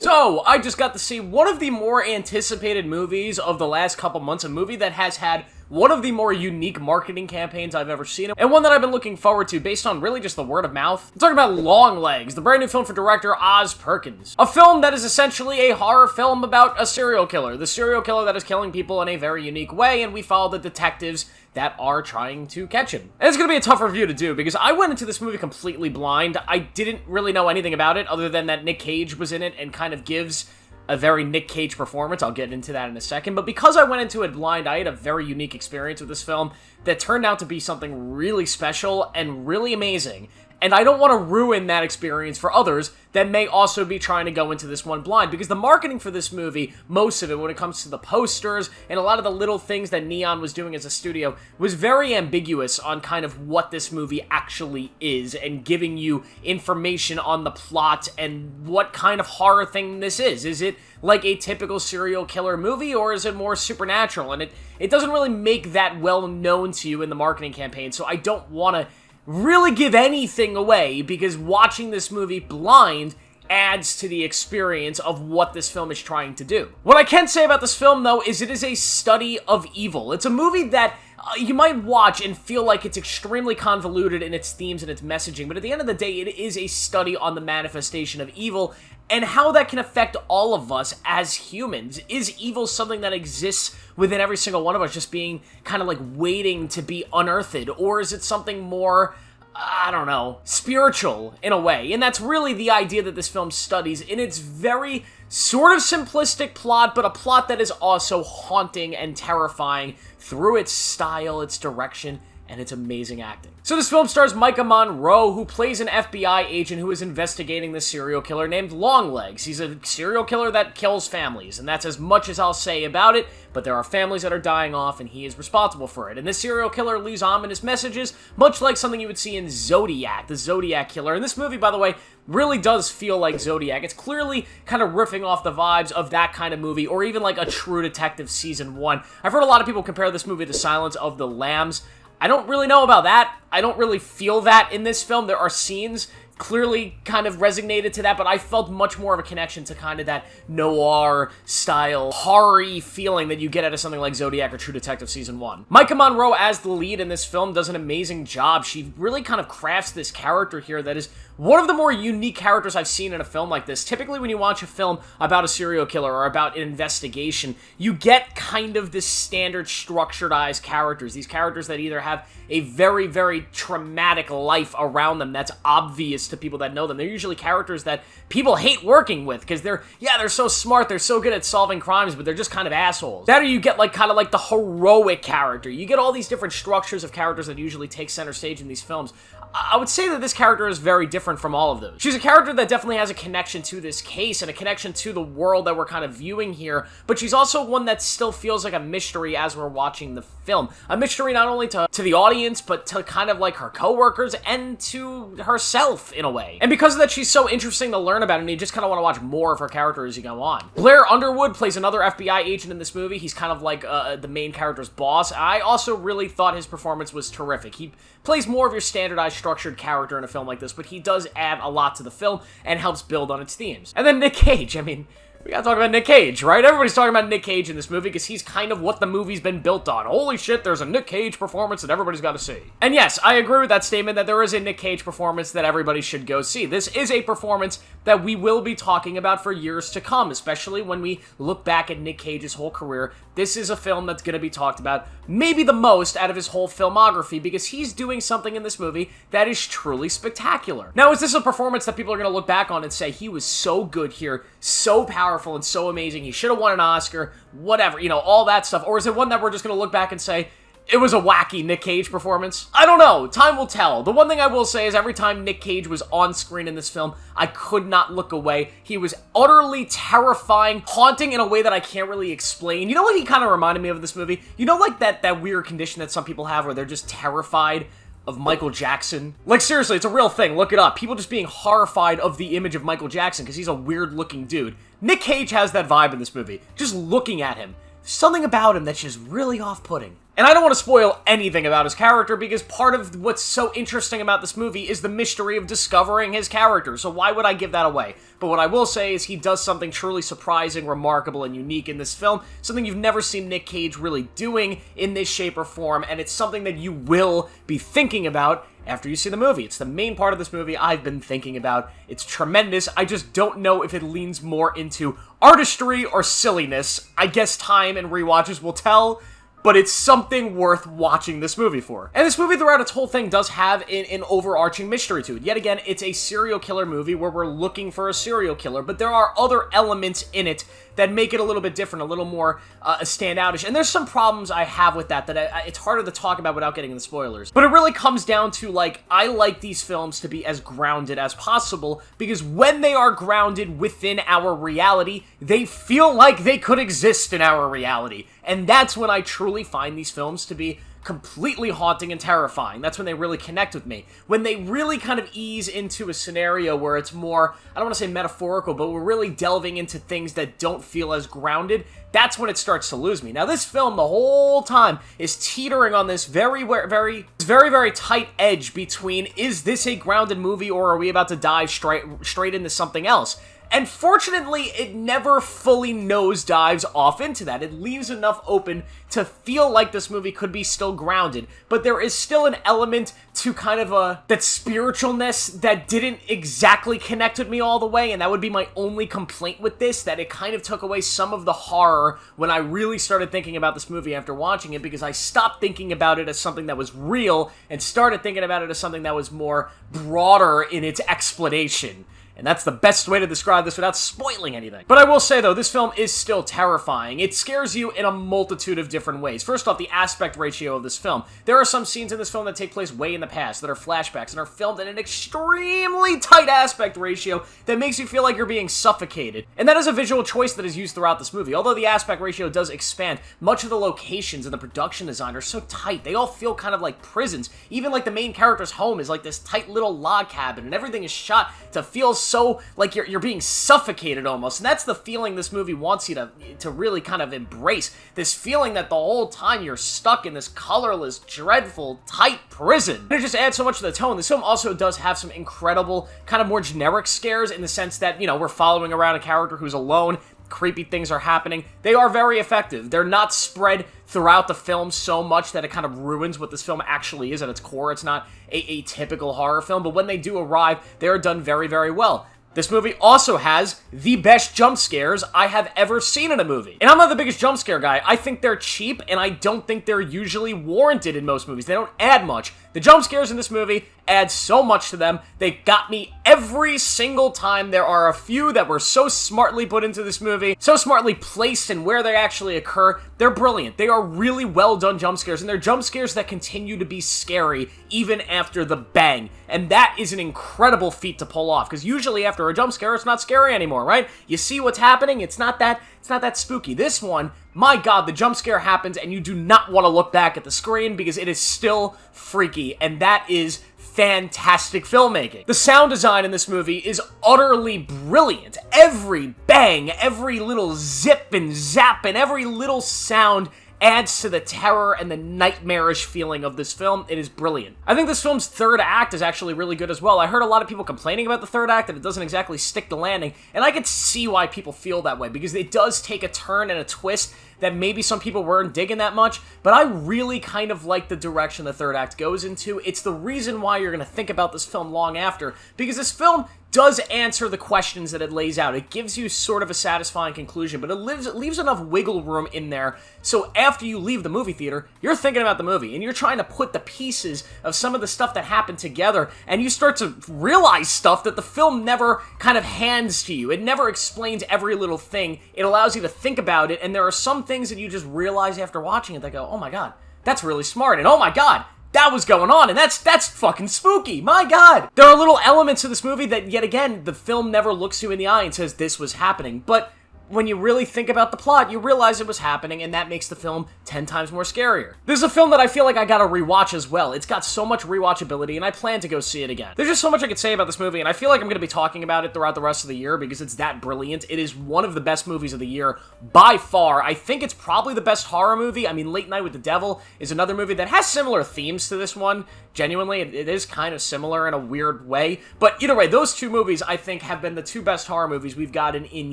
So, I just got to see one of the more anticipated movies of the last couple months, a movie that has had one of the more unique marketing campaigns I've ever seen, and one that I've been looking forward to based on really just the word of mouth. I'm talking about Longlegs, the brand new film for director Oz Perkins. A film that is essentially a horror film about a serial killer. The serial killer that is killing people in a very unique way, and we follow the detectives that are trying to catch him. And it's gonna be a tough review to do, because I went into this movie completely blind. I didn't really know anything about it, other than that Nick Cage was in it and kind of gives a very Nick Cage performance. I'll get into that in a second. But because I went into it blind, I had a very unique experience with this film that turned out to be something really special and really amazing. And I don't want to ruin that experience for others that may also be trying to go into this one blind, because the marketing for this movie, most of it, when it comes to the posters and a lot of the little things that Neon was doing as a studio, was very ambiguous on kind of what this movie actually is, and giving you information on the plot and what kind of horror thing this is. Is it like a typical serial killer movie, or is it more supernatural? And it doesn't really make that well known to you in the marketing campaign, so I don't want to really give anything away, because watching this movie blind adds to the experience of what this film is trying to do. What I can say about this film, though, is it is a study of evil. It's a movie that you might watch and feel like it's extremely convoluted in its themes and its messaging, but at the end of the day, it is a study on the manifestation of evil and how that can affect all of us as humans. Is evil something that exists within every single one of us, just being kind of like waiting to be unearthed? Or is it something more, I don't know, spiritual in a way? And that's really the idea that this film studies in its very sort of simplistic plot, but a plot that is also haunting and terrifying through its style, its direction, and its amazing acting. So this film stars Micah Monroe, who plays an FBI agent who is investigating this serial killer named Longlegs. He's a serial killer that kills families, and that's as much as I'll say about it, but there are families that are dying off, and he is responsible for it. And this serial killer leaves ominous messages, much like something you would see in Zodiac, the Zodiac Killer. And this movie, by the way, really does feel like Zodiac. It's clearly kind of riffing off the vibes of that kind of movie, or even like a True Detective Season 1. I've heard a lot of people compare this movie to Silence of the Lambs. I don't really know about that. I don't really feel that in this film. There are scenes clearly kind of resonated to that, but I felt much more of a connection to kind of that noir style horror-y feeling that you get out of something like Zodiac or True Detective Season 1. Micah Monroe as the lead in this film does an amazing job. She really kind of crafts this character here that is one of the more unique characters I've seen in a film like this. Typically when you watch a film about a serial killer or about an investigation, you get kind of this standard structuredized characters. These characters that either have a very, very traumatic life around them that's obvious to people that know them. They're usually characters that people hate working with, because they're so smart, they're so good at solving crimes, but they're just kind of assholes. That, or you get like kind of like the heroic character. You get all these different structures of characters that usually take center stage in these films. I would say that this character is very different from all of those. She's a character that definitely has a connection to this case and a connection to the world that we're kind of viewing here, but she's also one that still feels like a mystery as we're watching the film. A mystery not only to the audience, but to kind of like her coworkers and to herself in a way. And because of that, she's so interesting to learn about, and you just kind of want to watch more of her character as you go on. Blair Underwood plays another FBI agent in this movie. He's kind of like the main character's boss. I also really thought his performance was terrific. He plays more of your standardized structured character in a film like this, but he does add a lot to the film and helps build on its themes. And then Nick Cage, I mean, we gotta talk about Nick Cage, right? Everybody's talking about Nick Cage in this movie because he's kind of what the movie's been built on. Holy shit, there's a Nick Cage performance that everybody's gotta see. And yes, I agree with that statement that there is a Nick Cage performance that everybody should go see. This is a performance that we will be talking about for years to come, especially when we look back at Nick Cage's whole career. This is a film that's gonna be talked about maybe the most out of his whole filmography, because he's doing something in this movie that is truly spectacular. Now, is this a performance that people are gonna look back on and say, he was so good here, so powerful and so amazing, he should have won an Oscar, whatever, you know, all that stuff? Or is it one that we're just gonna look back and say, it was a wacky Nick Cage performance? I don't know. Time will tell. The one thing I will say is every time Nick Cage was on screen in this film, I could not look away. He was utterly terrifying, haunting in a way that I can't really explain. You know what he kind of reminded me of in this movie? You know, like that weird condition that some people have where they're just terrified of Michael Jackson? Like, seriously, it's a real thing. Look it up. People just being horrified of the image of Michael Jackson because he's a weird-looking dude. Nick Cage has that vibe in this movie. Just looking at him. Something about him that's just really off-putting. And I don't want to spoil anything about his character, because part of what's so interesting about this movie is the mystery of discovering his character, so why would I give that away? But what I will say is he does something truly surprising, remarkable, and unique in this film, something you've never seen Nick Cage really doing in this shape or form, and it's something that you will be thinking about after you see the movie. It's the main part of this movie I've been thinking about. It's tremendous. I just don't know if it leans more into artistry or silliness. I guess time and rewatches will tell, but it's something worth watching this movie for. And this movie, throughout its whole thing, does have an overarching mystery to it. Yet again, it's a serial killer movie where we're looking for a serial killer, but there are other elements in it that make it a little bit different, a little more standoutish. And there's some problems I have with that it's harder to talk about without getting into spoilers. But it really comes down to, like, I like these films to be as grounded as possible, because when they are grounded within our reality, they feel like they could exist in our reality. And that's when I truly find these films to be completely haunting and terrifying. That's when they really connect with me. When they really kind of ease into a scenario where it's more, I don't want to say metaphorical, but we're really delving into things that don't feel as grounded, that's when it starts to lose me. Now, this film, the whole time, is teetering on this very, very tight edge between, is this a grounded movie, or are we about to dive straight into something else? And fortunately, it never fully nosedives off into that. It leaves enough open to feel like this movie could be still grounded, but there is still an element to kind of that spiritualness that didn't exactly connect with me all the way, and that would be my only complaint with this, that it kind of took away some of the horror when I really started thinking about this movie after watching it, because I stopped thinking about it as something that was real and started thinking about it as something that was more broader in its explanation. And that's the best way to describe this without spoiling anything. But I will say, though, this film is still terrifying. It scares you in a multitude of different ways. First off, the aspect ratio of this film. There are some scenes in this film that take place way in the past, that are flashbacks, and are filmed in an extremely tight aspect ratio that makes you feel like you're being suffocated. And that is a visual choice that is used throughout this movie. Although the aspect ratio does expand, much of the locations and the production design are so tight. They all feel kind of like prisons. Even like the main character's home is like this tight little log cabin, and everything is shot to feel so like you're being suffocated almost. And that's the feeling this movie wants you to really kind of embrace. This feeling that the whole time you're stuck in this colorless, dreadful, tight prison. And it just adds so much to the tone. This film also does have some incredible, kind of more generic scares, in the sense that, you know, we're following around a character who's alone. Creepy things are happening. They are very effective. They're not spread throughout the film so much that it kind of ruins what this film actually is at its core. It's not a typical horror film, but when they do arrive, they are done very, very well. This movie also has the best jump scares I have ever seen in a movie. And I'm not the biggest jump scare guy. I think they're cheap, and I don't think they're usually warranted in most movies. They don't add much. The jump scares in this movie add so much to them. They got me every single time. There are a few that were so smartly put into this movie, so smartly placed in where they actually occur. They're brilliant. They are really well done jump scares, and they're jump scares that continue to be scary even after the bang. And that is an incredible feat to pull off, because usually after a jump scare, it's not scary anymore, right? You see what's happening, it's not that spooky. This one, my god, the jump scare happens and you do not want to look back at the screen because it is still freaky, and that is fantastic filmmaking. The sound design in this movie is utterly brilliant. Every bang, every little zip and zap, and every little sound adds to the terror and the nightmarish feeling of this film. It is brilliant. I think this film's third act is actually really good as well. I heard a lot of people complaining about the third act, that it doesn't exactly stick the landing, and I could see why people feel that way, because it does take a turn and a twist that maybe some people weren't digging that much, but I really kind of like the direction the third act goes into. It's the reason why you're going to think about this film long after, because this film does answer the questions that it lays out. It gives you sort of a satisfying conclusion, but it leaves enough wiggle room in there, so after you leave the movie theater, you're thinking about the movie, and you're trying to put the pieces of some of the stuff that happened together, and you start to realize stuff that the film never kind of hands to you. It never explains every little thing. It allows you to think about it, and there are some things that you just realize after watching it that go, oh my god, that's really smart, and oh my god, that was going on, and that's fucking spooky, my god! There are little elements of this movie that, yet again, the film never looks you in the eye and says this was happening, but when you really think about the plot, you realize it was happening, and that makes the film 10 times more scarier. This is a film that I feel like I gotta rewatch as well. It's got so much rewatchability, and I plan to go see it again. There's just so much I could say about this movie, and I feel like I'm gonna be talking about it throughout the rest of the year because it's that brilliant. It is one of the best movies of the year by far. I think it's probably the best horror movie. I mean, Late Night with the Devil is another movie that has similar themes to this one. Genuinely, it is kind of similar in a weird way. But either way, those two movies, I think, have been the two best horror movies we've gotten in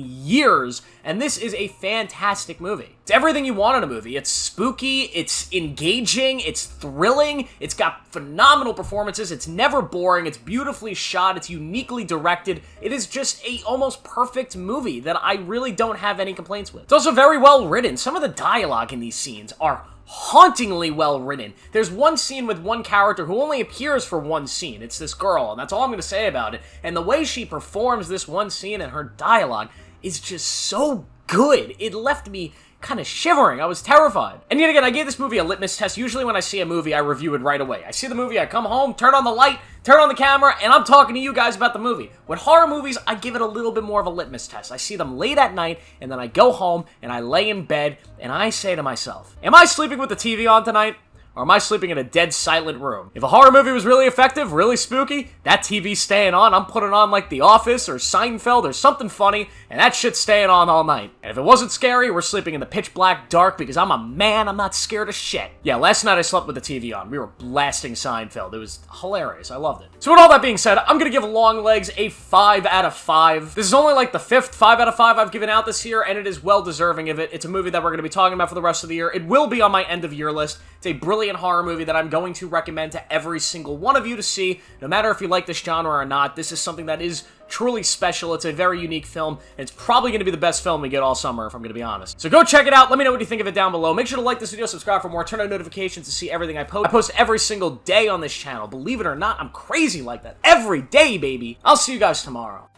years, and this is a fantastic movie. It's everything you want in a movie. It's spooky, it's engaging, it's thrilling, it's got phenomenal performances, it's never boring, it's beautifully shot, it's uniquely directed. It is just a almost perfect movie that I really don't have any complaints with. It's also very well written. Some of the dialogue in these scenes are hauntingly well written. There's one scene with one character who only appears for one scene. It's this girl, and that's all I'm going to say about it. And the way she performs this one scene and her dialogue is just so good. It left me kind of shivering. I was terrified. And yet again, I gave this movie a litmus test. Usually when I see a movie, I review it right away. I see the movie, I come home, turn on the light, turn on the camera, and I'm talking to you guys about the movie. With horror movies, I give it a little bit more of a litmus test. I see them late at night, and then I go home, and I lay in bed, and I say to myself, am I sleeping with the TV on tonight? Or am I sleeping in a dead silent room? If a horror movie was really effective, really spooky, that TV's staying on. I'm putting on like The Office or Seinfeld or something funny, and that shit's staying on all night. And if it wasn't scary, we're sleeping in the pitch black dark because I'm a man, I'm not scared of shit. Yeah, last night I slept with the TV on. We were blasting Seinfeld. It was hilarious. I loved it. So with all that being said, I'm gonna give Longlegs a 5 out of 5. This is only like the 5th 5 out of 5 I've given out this year, and it is well deserving of it. It's a movie that we're gonna be talking about for the rest of the year. It will be on my end of year list. It's a brilliant horror movie that I'm going to recommend to every single one of you to see, no matter if you like this genre or not. This is something that is truly special. It's a very unique film, and it's probably going to be the best film we get all summer, if I'm going to be honest. So go check it out. Let me know what you think of it down below. Make sure to like this video, subscribe for more, turn on notifications to see everything I post. I post every single day on this channel. Believe it or not, I'm crazy like that. Every day, baby. I'll see you guys tomorrow.